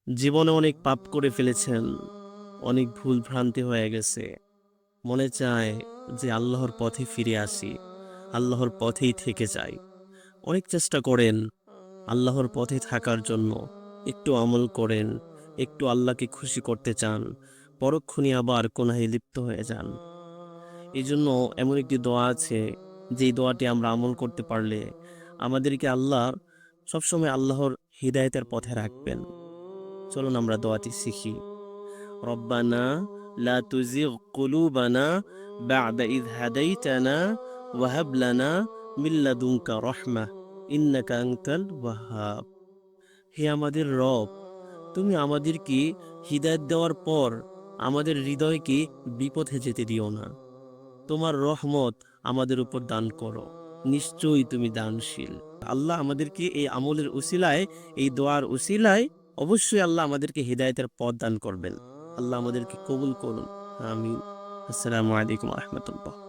জীবনে অনেক পাপ করে ফেলেছেন, অনেক ভুল ভ্রান্তি হয়ে গেছে। মনে চায় যে আল্লাহর পথে ফিরে আসি, আল্লাহর পথেই থেকে যাই। অনেক চেষ্টা করেন আল্লাহর পথে থাকার জন্য, একটু আমল করেন, একটু আল্লাহকে খুশি করতে চান, পরক্ষণে আবার গুনাহে লিপ্ত হয়ে যান। এই জন্য এমন একটি দোয়া আছে, যেই দোয়াটি আমরা আমল করতে পারলে আমাদেরকে আল্লাহ সবসময় আল্লাহর হিদায়াতের পথে রাখবেন। চলুন আমরা দোয়াটি শিখি। রব্বানা লা তুজিগ কুলুবানা বা'দা ইয হাদাইতানা ওয়া হাব লানা মিন লাদুনকা রাহমাহ ইন্নাকা আনতাল ওয়াহ্হাব। হে আমাদের রব, তুমি আমাদেরকে হিদায়াত দেওয়ার পর আমাদের হৃদয়কে বিপথে যেতে দিও না। তোমার রহমত আমাদের উপর দান করো, নিশ্চয়ই তুমি দানশীল। আল্লাহ আমাদেরকে এই আমলের উসিলায়, এই দোয়ার উসিলায় অবশ্যই আল্লাহ আমাদেরকে হিদায়াতের পথ দান করবেন। আল্লাহ আমাদেরকে কবুল করুন। আমিন। আসসালামু আলাইকুম রহমতুল্লাহ।